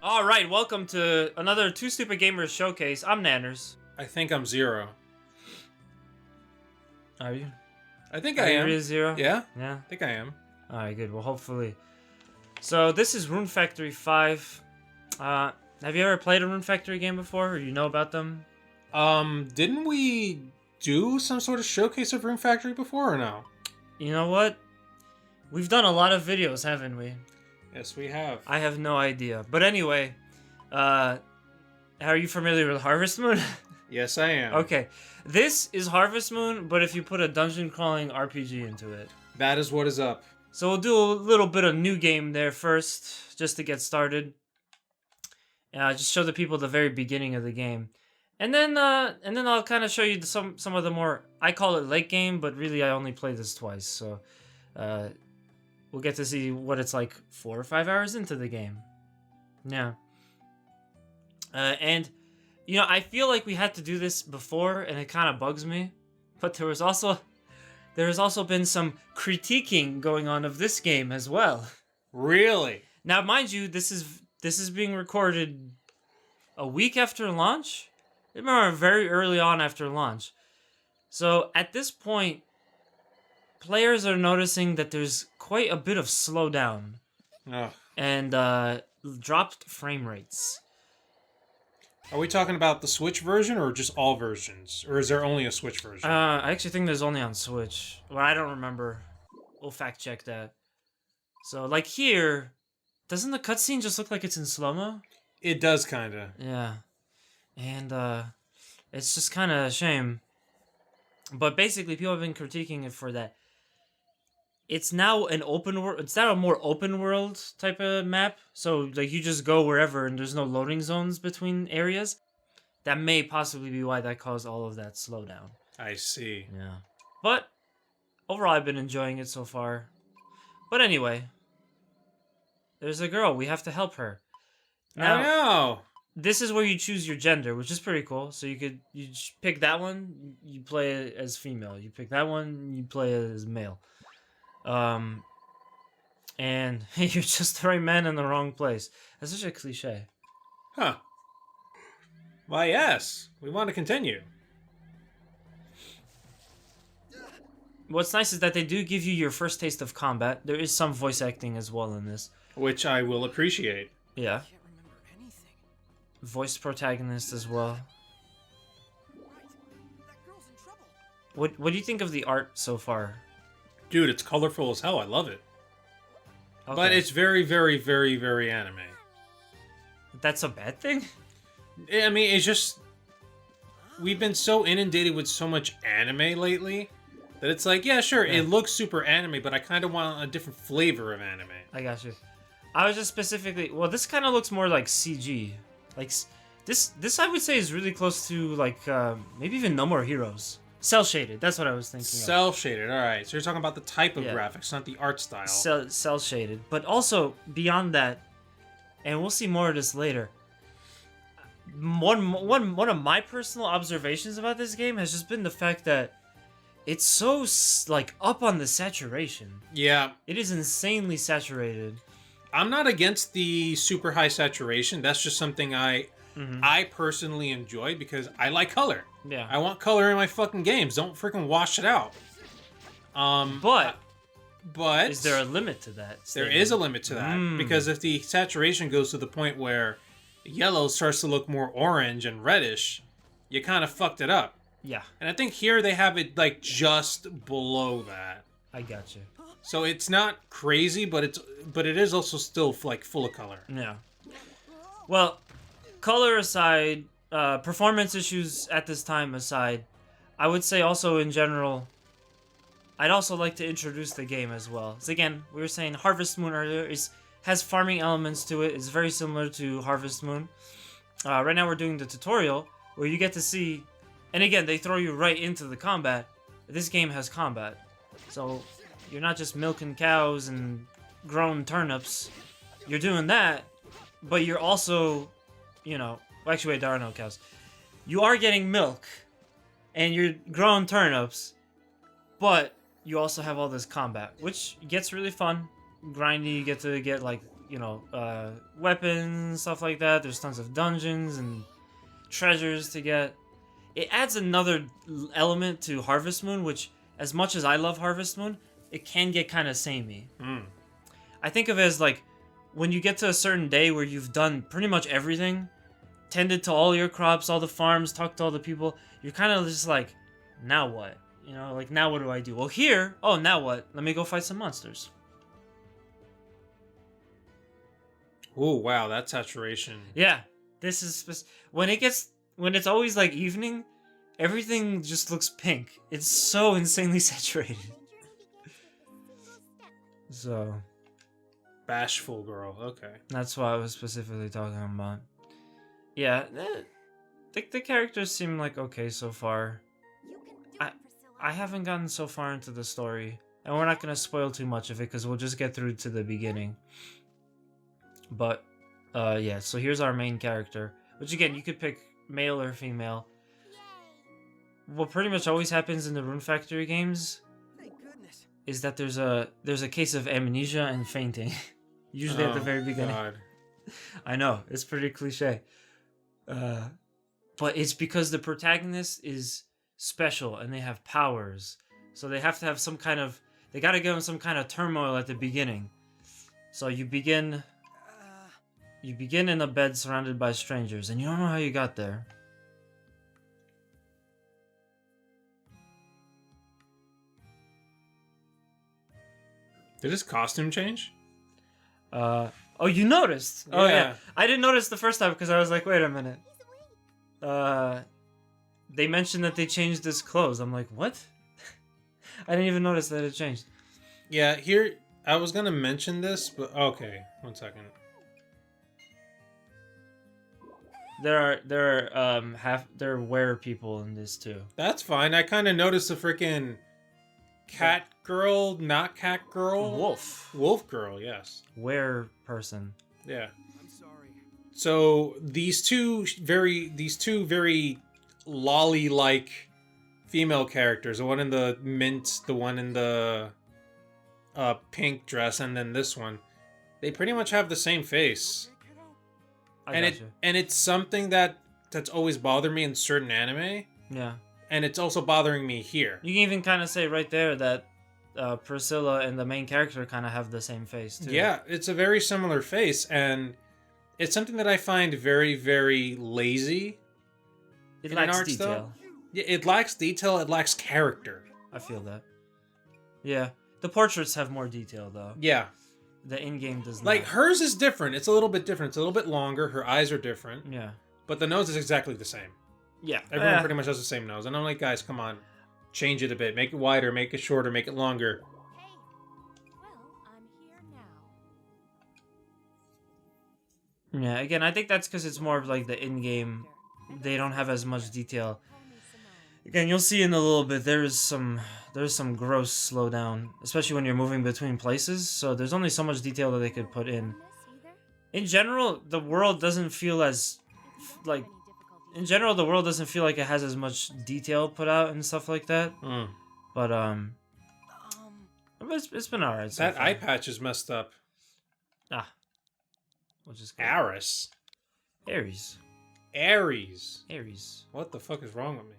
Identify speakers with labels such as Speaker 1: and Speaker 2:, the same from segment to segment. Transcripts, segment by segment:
Speaker 1: Alright, welcome to another Two Stupid Gamers showcase. I'm Nanners.
Speaker 2: I think I'm Zero.
Speaker 1: Are you?
Speaker 2: I think
Speaker 1: Are
Speaker 2: I
Speaker 1: you
Speaker 2: am.
Speaker 1: really Zero?
Speaker 2: Yeah?
Speaker 1: Yeah?
Speaker 2: I think I am.
Speaker 1: Alright, good. Well, hopefully. So, this is Rune Factory 5. Have you ever played a Rune Factory game before, or you know about them?
Speaker 2: Didn't we do some sort of showcase of Rune Factory before or no?
Speaker 1: You know what? We've done a lot of videos, haven't we?
Speaker 2: Yes, we have.
Speaker 1: I have no idea. But anyway, are you familiar with Harvest Moon?
Speaker 2: Yes, I am.
Speaker 1: Okay. This is Harvest Moon, but if you put a dungeon crawling RPG into it.
Speaker 2: That is what is up.
Speaker 1: So we'll do a little bit of new game there first, just to get started. Just show the people the very beginning of the game, and then I'll kind of show you some of the more, I call it late game, but really I only played this twice. So we'll get to see what it's like 4 or 5 hours into the game. Yeah. And you know, I feel like we had to do this before, and it kind of bugs me. But there has also been some critiquing going on of this game as well.
Speaker 2: Really?
Speaker 1: Now, mind you, this is being recorded a week after launch. I remember very early on after launch. So at this point, players are noticing that there's quite a bit of slowdown and dropped frame rates.
Speaker 2: Are we talking about the Switch version or just all versions? Or is there only a Switch version?
Speaker 1: I actually think there's only on Switch. Well, I don't remember. We'll fact check that. So, like here, doesn't the cutscene just look like it's in slow-mo?
Speaker 2: It does, kinda.
Speaker 1: Yeah. And, it's just kind of a shame. But basically, people have been critiquing it for that. It's now an open world. It's now a more open world type of map. So, like, you just go wherever and there's no loading zones between areas. That may possibly be why that caused all of that slowdown.
Speaker 2: I see.
Speaker 1: Yeah. But, overall, I've been enjoying it so far. But anyway, there's a girl. We have to help her. Now,
Speaker 2: I know.
Speaker 1: this is where you choose your gender, which is pretty cool. So you pick that one, you play it as female. You pick that one, you play it as male. And you're just the right man in the wrong place. That's such a cliche.
Speaker 2: Huh. Why, yes. We want to continue.
Speaker 1: What's nice is that they do give you your first taste of combat. There is some voice acting as well in this.
Speaker 2: Which I will appreciate.
Speaker 1: Yeah. Voice protagonist as well. What do you think of the art so far?
Speaker 2: Dude, it's colorful as hell. I love it.
Speaker 1: Okay.
Speaker 2: But it's very, very, very, very anime.
Speaker 1: That's a bad thing?
Speaker 2: I mean, it's just... We've been so inundated with so much anime lately that it's like, yeah, sure,
Speaker 1: Yeah.
Speaker 2: it looks super anime, but I kind of want a different flavor of anime.
Speaker 1: I got you. I was just specifically... Well, this kind of looks more like CG. Like, this I would say is really close to, like, maybe even No More Heroes. Cell-shaded, that's what I was thinking of.
Speaker 2: Cell-shaded, alright. So you're talking about the type of
Speaker 1: Yeah.
Speaker 2: graphics, not the art style.
Speaker 1: Cell-shaded. But also, beyond that, and we'll see more of this later, one of my personal observations about this game has just been the fact that it's so, like, up on the saturation.
Speaker 2: Yeah.
Speaker 1: It is insanely saturated.
Speaker 2: I'm not against the super high saturation. That's just something I personally enjoy because I like color.
Speaker 1: Yeah.
Speaker 2: I want color in my fucking games. Don't freaking wash it out.
Speaker 1: But is there a
Speaker 2: there
Speaker 1: limit to that?
Speaker 2: is a limit to that because if the saturation goes to the point where yellow starts to look more orange and reddish, you kind of fucked it up.
Speaker 1: Yeah,
Speaker 2: And I think here they have it like just below that.
Speaker 1: I got you.
Speaker 2: So it's not crazy, but it is also still like full of color.
Speaker 1: Yeah. Well, color aside, performance issues at this time aside, I would say also in general, I'd also like to introduce the game as well. So again, we were saying Harvest Moon earlier has farming elements to it. It's very similar to Harvest Moon. Right now we're doing the tutorial where you get to see, and again, they throw you right into the combat. This game has combat. So you're not just milking cows and growing turnips. You're doing that, but you're also, you know, well, actually wait, there are no cows. You are getting milk, and you're growing turnips, but you also have all this combat, which gets really fun, grindy. You get to get like you know, weapons, stuff like that. There's tons of dungeons and treasures to get. It adds another element to Harvest Moon, which, as much as I love Harvest Moon, it can get kind of samey. I think of it as like when you get to a certain day where you've done pretty much everything, tended to all your crops, all the farms, talked to all the people, you're kind of just like, now what? You know, like, now what do I do? Well, here, oh, now what? Let me go fight some monsters.
Speaker 2: Oh, wow, that saturation.
Speaker 1: Yeah, this is when it's always like evening, everything just looks pink. It's so insanely saturated. So
Speaker 2: Bashful girl, okay.
Speaker 1: that's what I was specifically talking about. Yeah, the characters seem like okay so far. I haven't gotten so far into the story, and we're not gonna spoil too much of it because we'll just get through to the beginning. But yeah, so here's our main character, which again, you could pick male or female. What pretty much always happens in the Rune Factory games is that there's a case of amnesia and fainting, usually at the very beginning.
Speaker 2: God.
Speaker 1: I know, it's pretty cliche. But it's because the protagonist is special and they have powers. So they have to have they gotta give them some kind of turmoil at the beginning. So you begin in a bed surrounded by strangers, and you don't know how you got there.
Speaker 2: Did his costume change?
Speaker 1: Oh, you noticed? Oh, yeah.
Speaker 2: Yeah.
Speaker 1: I didn't notice the first time because I was like, wait a minute. They mentioned that they changed his clothes. I'm like, what? I didn't even notice that it changed.
Speaker 2: Yeah, here, I was gonna mention this, but okay, 1 second.
Speaker 1: There are were people in this too.
Speaker 2: That's fine. I kind of noticed the freaking cat girl, not cat girl. Wolf girl, yes.
Speaker 1: Were person.
Speaker 2: Yeah. I'm sorry. So these two very lolly-like female characters, the one in the mint, the one in the pink dress, and then this one, they pretty much have the same face. And it's something that's always bothered me in certain anime.
Speaker 1: Yeah.
Speaker 2: And it's also bothering me here.
Speaker 1: You can even kind of say right there that Priscilla and the main character kind of have the same face too.
Speaker 2: Yeah, it's a very similar face, and it's something that I find very, very lazy.
Speaker 1: It lacks detail.
Speaker 2: Yeah, it lacks detail. It lacks character.
Speaker 1: I feel that. Yeah, the portraits have more detail though.
Speaker 2: Yeah.
Speaker 1: The in-game does not.
Speaker 2: Like, hers is different. It's a little bit different. It's a little bit longer. Her eyes are different.
Speaker 1: Yeah.
Speaker 2: But the nose is exactly the same.
Speaker 1: Yeah.
Speaker 2: Everyone pretty much has the same nose. And I'm like, guys, come on. Change it a bit. Make it wider. Make it shorter. Make it longer.
Speaker 3: Hey, well, I'm here now.
Speaker 1: Yeah, again, I think that's because it's more of like the in-game. They don't have as much detail. Again, you'll see in a little bit there's some gross slowdown, especially when you're moving between places. So there's only so much detail that they could put in. In general, the world doesn't feel as like. In general, the world doesn't feel like it has as much detail put out and stuff like that. But it's been alright. So
Speaker 2: that
Speaker 1: far.
Speaker 2: eye patch is messed up.
Speaker 1: Which is cool.
Speaker 2: Aris.
Speaker 1: Aries.
Speaker 2: What the fuck is wrong with me?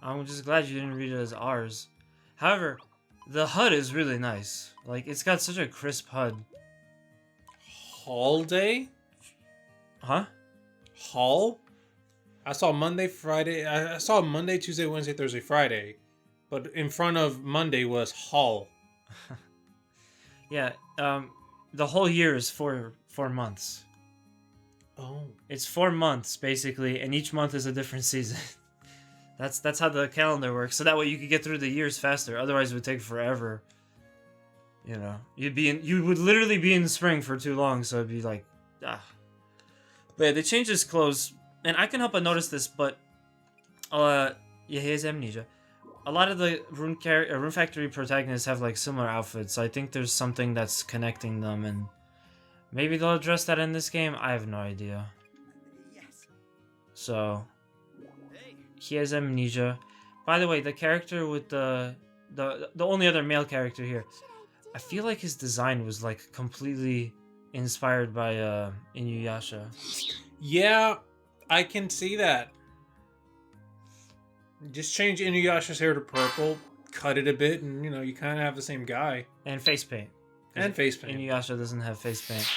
Speaker 1: I'm just glad you didn't read it as ours. However, the HUD is really nice. Like, it's got such a crisp HUD.
Speaker 2: Hall day?
Speaker 1: Huh?
Speaker 2: Hall? I saw Monday, Friday. I saw Monday, Tuesday, Wednesday, Thursday, Friday. But in front of Monday was Hall.
Speaker 1: Yeah, the whole year is four months.
Speaker 2: Oh.
Speaker 1: It's 4 months, basically, and each month is a different season. That's how the calendar works. So that way you could get through the years faster. Otherwise, it would take forever. You know, you would literally be in spring for too long. So it'd be like, But yeah, they changed his clothes, and I can help but notice this. But yeah, he has amnesia. A lot of the Rune Factory protagonists have like similar outfits. So I think there's something that's connecting them, and maybe they'll address that in this game. I have no idea. So he has amnesia. By the way, the character with the only other male character here, I feel like his design was like completely inspired by Inuyasha.
Speaker 2: Yeah, I can see that. Just change Inuyasha's hair to purple, cut it a bit, and you kind of have the same guy.
Speaker 1: And face paint. 'Cause
Speaker 2: And face paint.
Speaker 1: Inuyasha doesn't have face paint.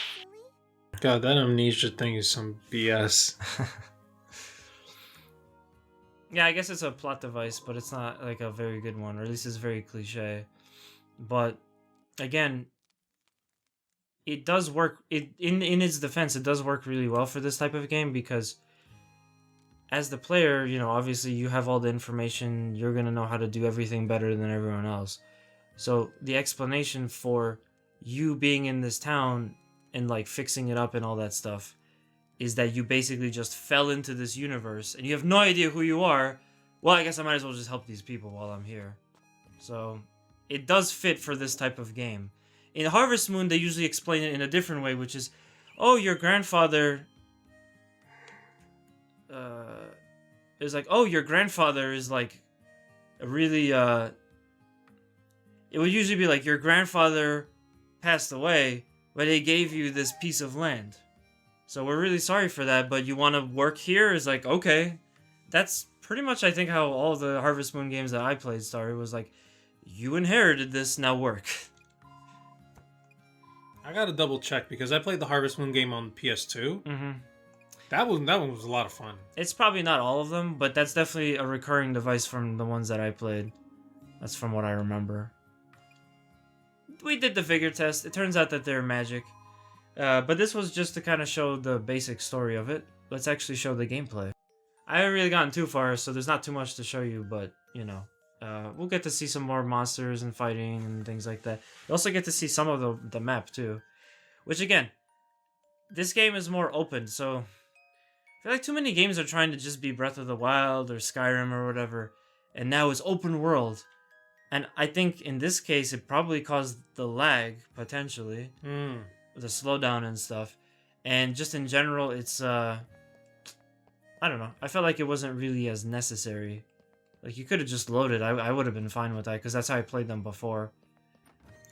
Speaker 2: God, that amnesia thing is some BS.
Speaker 1: Yeah, I guess it's a plot device, but it's not like a very good one, or at least it's very cliche. But again, it does work. In its defense, it does work really well for this type of game because as the player, obviously you have all the information. You're gonna know how to do everything better than everyone else. So the explanation for you being in this town and like fixing it up and all that stuff is that you basically just fell into this universe and you have no idea who you are. Well, I guess I might as well just help these people while I'm here. So it does fit for this type of game. In Harvest Moon, they usually explain it in a different way, which is, oh, your grandfather is like, oh, your grandfather is like a really it would usually be like your grandfather passed away, but they gave you this piece of land. So we're really sorry for that, but you want to work here? Is like, okay. That's pretty much, I think, how all the Harvest Moon games that I played started. Was like, you inherited this, now work.
Speaker 2: I gotta double check because I played the Harvest Moon game on PS2.
Speaker 1: Mm-hmm.
Speaker 2: That one was a lot of fun.
Speaker 1: It's probably not all of them, but that's definitely a recurring device from the ones that I played. That's from what I remember. We did the figure test. It turns out that they're magic. But this was just to kind of show the basic story of it. Let's actually show the gameplay. I haven't really gotten too far, so there's not too much to show you, but, we'll get to see some more monsters and fighting and things like that. You also get to see some of the map, too. Which, again, this game is more open, so I feel like too many games are trying to just be Breath of the Wild or Skyrim or whatever, and now it's open world. And I think in this case, it probably caused the lag, potentially. The slowdown and stuff. And just in general, it's, I don't know. I felt like it wasn't really as necessary. Like, you could have just loaded. I would have been fine with that, because that's how I played them before.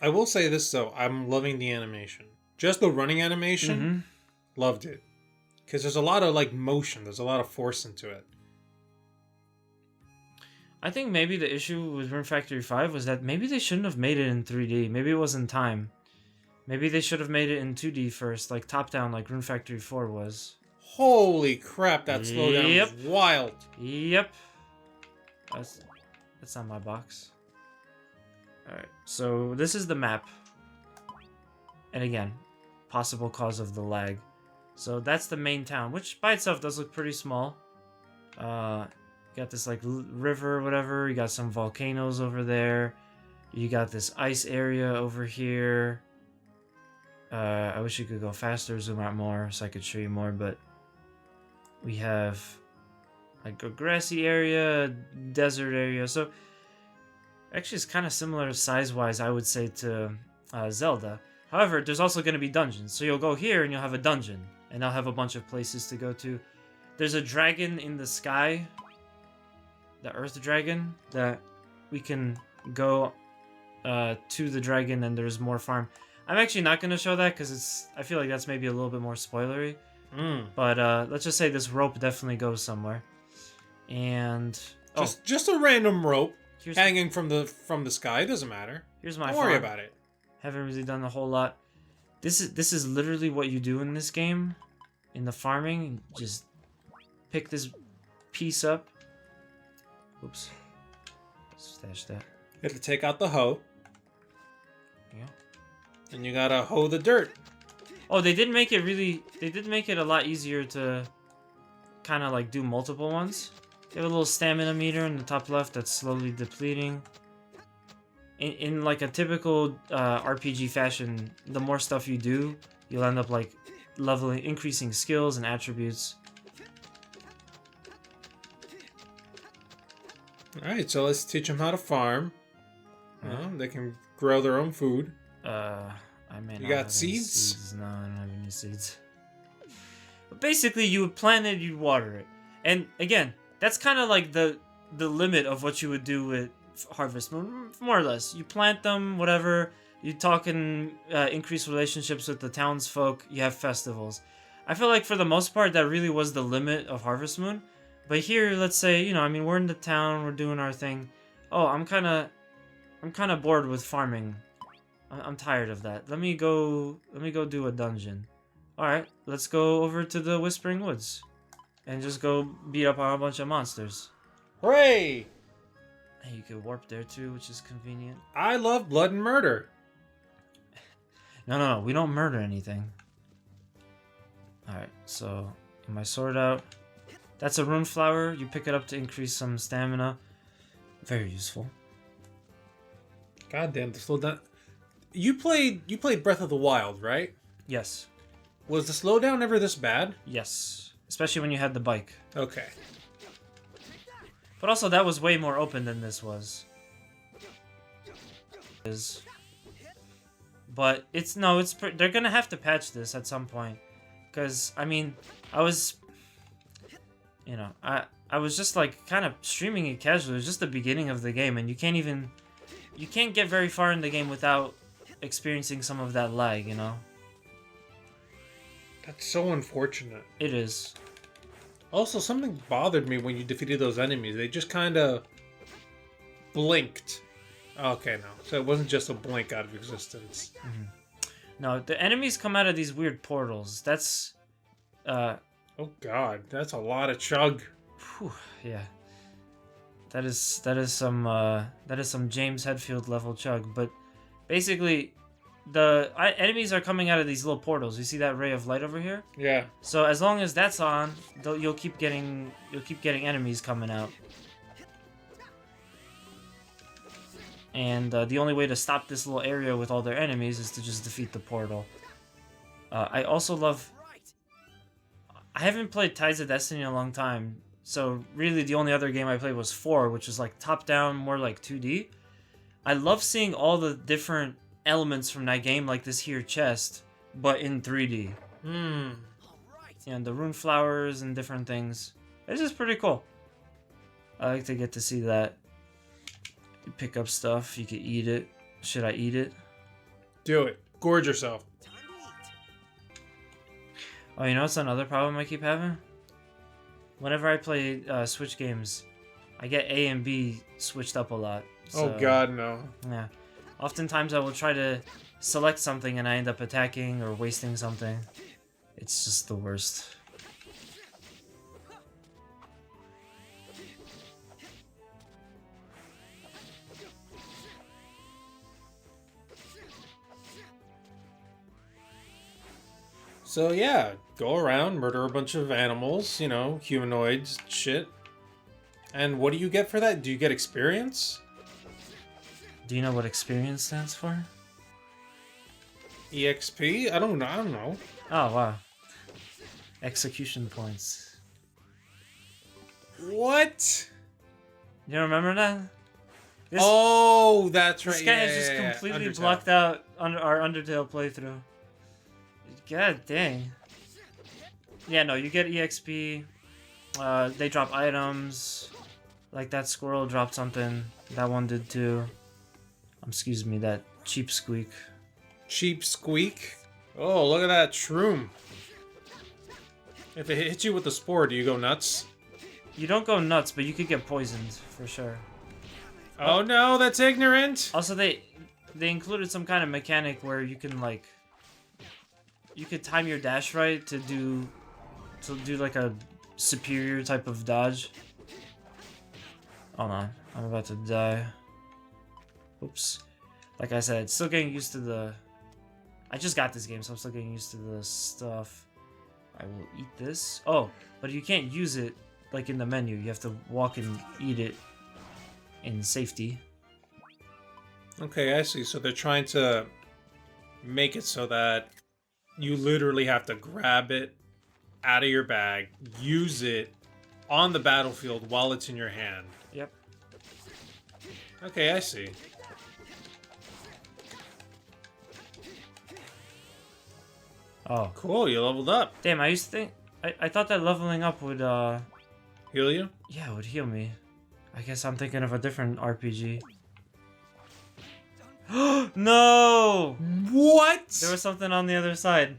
Speaker 2: I will say this, though. I'm loving the animation. Just the running animation, loved it. Because there's a lot of, like, motion. There's a lot of force into it.
Speaker 1: I think maybe the issue with Rune Factory 5 was that maybe they shouldn't have made it in 3D. Maybe it wasn't time. Maybe they should have made it in 2D first, like top-down, like Rune Factory 4 was.
Speaker 2: Holy crap, that slowdown was wild.
Speaker 1: Yep. That's not my box. Alright, so this is the map. And again, possible cause of the lag. So that's the main town, which by itself does look pretty small. You got this like river or whatever. You got some volcanoes over there. You got this ice area over here. I wish you could go faster, zoom out more so I could show you more, but we have like a grassy area, desert area. So actually it's kind of similar size-wise, I would say, to Zelda. However, there's also going to be dungeons. So you'll go here and you'll have a dungeon, and I'll have a bunch of places to go to. There's a dragon in the sky, the Earth Dragon, that we can go to the dragon, and there's more farm. I'm actually not going to show that because I feel like that's maybe a little bit more spoilery. But let's just say this rope definitely goes somewhere. And
Speaker 2: just a random rope hanging from the sky. It doesn't matter.
Speaker 1: Here's my
Speaker 2: Don't
Speaker 1: farm.
Speaker 2: worry about it.
Speaker 1: Haven't really done a whole lot. This is literally what you do in this game, in the farming. Just pick this piece up. Oops. Stash that.
Speaker 2: You have to take out the hoe.
Speaker 1: Yeah.
Speaker 2: And you gotta hoe the dirt.
Speaker 1: Oh, they did make it a lot easier to kind of like do multiple ones. They have a little stamina meter in the top left that's slowly depleting. In like a typical RPG fashion, the more stuff you do, you'll end up like increasing skills and attributes.
Speaker 2: Alright, so let's teach them how to farm. They can grow their own food.
Speaker 1: I may not
Speaker 2: You got
Speaker 1: have any
Speaker 2: seeds?
Speaker 1: No, I don't have any seeds. But basically, you would plant it, you'd water it. And again, that's kind of like the limit of what you would do with Harvest Moon, more or less. You plant them, whatever, You talk and increase relationships with the townsfolk. You have festivals. I feel like for the most part that really was the limit of Harvest Moon. But here, let's say, I mean, we're in the town, we're doing our thing. Oh, I'm kind of bored with farming. I'm tired of that. Let me go do a dungeon. All right, let's go over to the Whispering Woods and just go beat up on a bunch of monsters.
Speaker 2: Hooray!
Speaker 1: And you could warp there too, which is convenient.
Speaker 2: I love blood and murder.
Speaker 1: No, we don't murder anything. Alright, so get my sword out. That's a rune flower. You pick it up to increase some stamina. Very useful.
Speaker 2: God damn, the slowdown. You played Breath of the Wild, right?
Speaker 1: Yes.
Speaker 2: Was the slowdown ever this bad?
Speaker 1: Yes. Especially when you had the bike.
Speaker 2: Okay.
Speaker 1: But also, that was way more open than this was. But they're gonna have to patch this at some point. Because, I mean, I was just like kind of streaming it casually. It was just the beginning of the game, and you can't get very far in the game without experiencing some of that lag,
Speaker 2: That's so unfortunate.
Speaker 1: It is.
Speaker 2: Also, something bothered me when you defeated those enemies. They just kind of blinked. Okay, no. So it wasn't just a blink out of existence.
Speaker 1: Mm-hmm. No, the enemies come out of these weird portals. That's,
Speaker 2: Oh god, that's a lot of chug.
Speaker 1: whew, yeah. That is some James Hetfield level chug. But basically, the enemies are coming out of these little portals. You see that ray of light over here?
Speaker 2: Yeah.
Speaker 1: So as long as that's on, you'll keep getting enemies coming out. And the only way to stop this little area with all their enemies is to just defeat the portal. I also love... I haven't played Tides of Destiny in a long time, so really the only other game I played was 4, which was like top-down, more like 2D. I love seeing all the different elements from that game, like this here chest, but in 3D. And the rune flowers and different things. It's just pretty cool. I like to get to see that. You pick up stuff, you can eat it. Should I eat it?
Speaker 2: Do it. Gorge yourself.
Speaker 1: Oh, you know what's another problem I keep having? Whenever I play Switch games, I get A and B switched up a lot. So,
Speaker 2: Oh god, no.
Speaker 1: yeah. Oftentimes I will try to select something and I end up attacking or wasting something. It's just the worst.
Speaker 2: So yeah, go around, murder a bunch of animals, humanoids, shit. And what do you get for that? Do you get experience?
Speaker 1: Do you know what experience stands for?
Speaker 2: EXP? I don't know.
Speaker 1: Oh, wow. Execution points.
Speaker 2: What?
Speaker 1: You remember that?
Speaker 2: Oh, that's right.
Speaker 1: This guy
Speaker 2: yeah,
Speaker 1: has just
Speaker 2: yeah, yeah.
Speaker 1: completely
Speaker 2: Undertale.
Speaker 1: blocked out our Undertale playthrough. God dang. Yeah, no, you get EXP. They drop items. Like that squirrel dropped something. That one did too. Excuse me, that cheap squeak.
Speaker 2: Cheap squeak. Oh, look at that shroom. If it hits you with the spore, do you go nuts?
Speaker 1: You don't go nuts, but you could get poisoned for sure.
Speaker 2: Oh no, that's ignorant.
Speaker 1: Also, they included some kind of mechanic where you can like, you could time your dash right to do like a superior type of dodge. Hold on, I'm about to die. Oops. Like I said, still getting used to the... I just got this game, so I'm still getting used to the stuff. I will eat this. Oh, but you can't use it like in the menu. You have to walk and eat it in safety.
Speaker 2: Okay, I see. So they're trying to make it so that you literally have to grab it out of your bag, use it on the battlefield while it's in your hand.
Speaker 1: Yep.
Speaker 2: Okay, I see.
Speaker 1: Oh.
Speaker 2: Cool, you leveled up.
Speaker 1: Damn, I used to think... I thought that leveling up would,
Speaker 2: Heal you?
Speaker 1: yeah, it would heal me. I guess I'm thinking of a different RPG. No!
Speaker 2: What?
Speaker 1: There was something on the other side.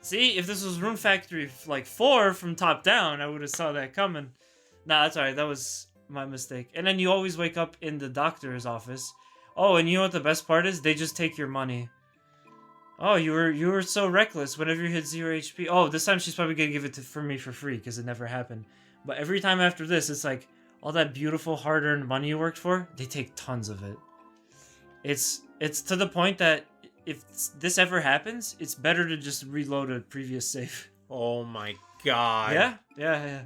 Speaker 1: See, if this was Rune Factory like 4 from top down, I would have saw that coming. Nah, that's alright. That was my mistake. And then you always wake up in the doctor's office. Oh, and you know what the best part is? They just take your money. Oh, you were so reckless. Whenever you hit 0 HP. Oh, this time she's probably gonna give it for me for free because it never happened. But every time after this, it's like all that beautiful hard-earned money you worked for. They take tons of it. It's to the point that if this ever happens, it's better to just reload a previous save.
Speaker 2: Oh my god.
Speaker 1: Yeah.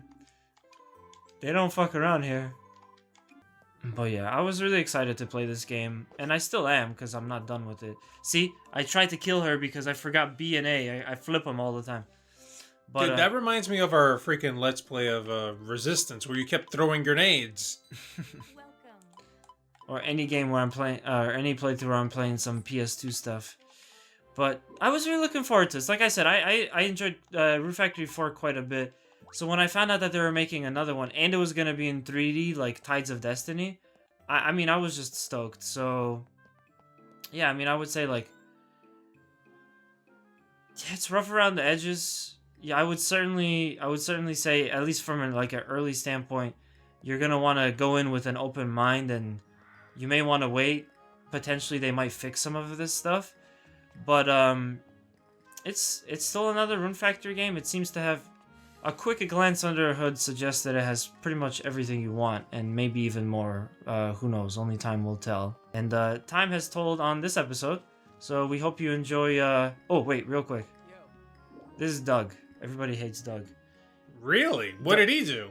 Speaker 1: They don't fuck around here. But yeah, I was really excited to play this game, and I still am because I'm not done with it. See, I tried to kill her because I forgot B and A. I flip them all the time. But,
Speaker 2: Dude, that reminds me of our freaking Let's Play of Resistance, where you kept throwing grenades.
Speaker 3: Welcome.
Speaker 1: or any game where I'm playing, or any playthrough where I'm playing some PS2 stuff. But I was really looking forward to this. Like I said, I enjoyed Rune Factory 4 quite a bit. So when I found out that they were making another one, and it was going to be in 3D, like Tides of Destiny, I mean, I was just stoked. So, yeah, I mean, I would say, like, yeah, it's rough around the edges. Yeah, I would certainly say, at least from like an early standpoint, you're going to want to go in with an open mind, and you may want to wait. Potentially, they might fix some of this stuff. But, it's still another Rune Factory game. It seems to have a quick glance under the hood suggests that it has pretty much everything you want, and maybe even more. Who knows? Only time will tell. And time has told on this episode, so we hope you enjoy. Oh wait, real quick. This is Doug. Everybody hates Doug.
Speaker 2: Really? What did he do?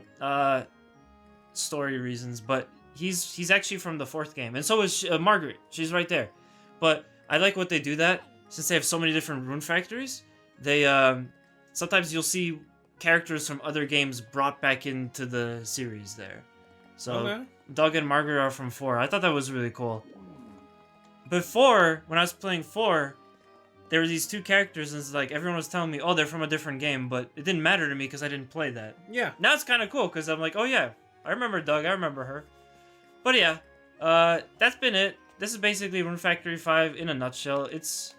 Speaker 1: Story reasons, but he's actually from the 4th game, and so is Margaret. She's right there. But I like what they do that since they have so many different Rune Factories. They sometimes you'll see characters from other games brought back into the series there. So
Speaker 2: Okay.
Speaker 1: Doug and Margaret are from 4. I thought that was really cool. Before, when I was playing 4, there were these 2 characters, and it's like everyone was telling me, oh, they're from a different game, but it didn't matter to me because I didn't play that.
Speaker 2: Yeah.
Speaker 1: Now it's kind of cool because I'm like, oh yeah, I remember Doug, I remember her. But yeah, that's been it. This is basically Rune Factory 5 in a nutshell. It's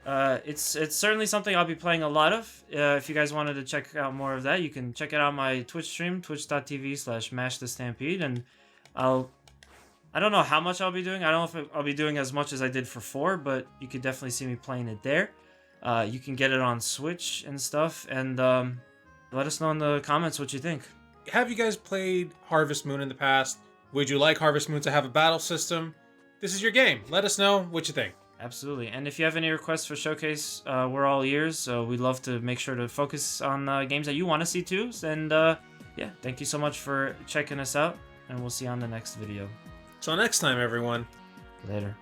Speaker 1: certainly something I'll be playing a lot of. If you guys wanted to check out more of that, you can check it out on my Twitch stream, twitch.tv/mashthestampede, and I don't know how much I'll be doing. I don't know if I'll be doing as much as I did for 4, but you could definitely see me playing it there. You can get it on Switch and stuff, and let us know in the comments what you think.
Speaker 2: Have you guys played Harvest Moon in the past? Would you like Harvest Moon to have a battle system? This is your game. Let us know what you think.
Speaker 1: Absolutely. And if you have any requests for Showcase, we're all ears, so we'd love to make sure to focus on games that you want to see too. And yeah, thank you so much for checking us out, and we'll see you on the next video.
Speaker 2: Till next time, everyone.
Speaker 1: Later.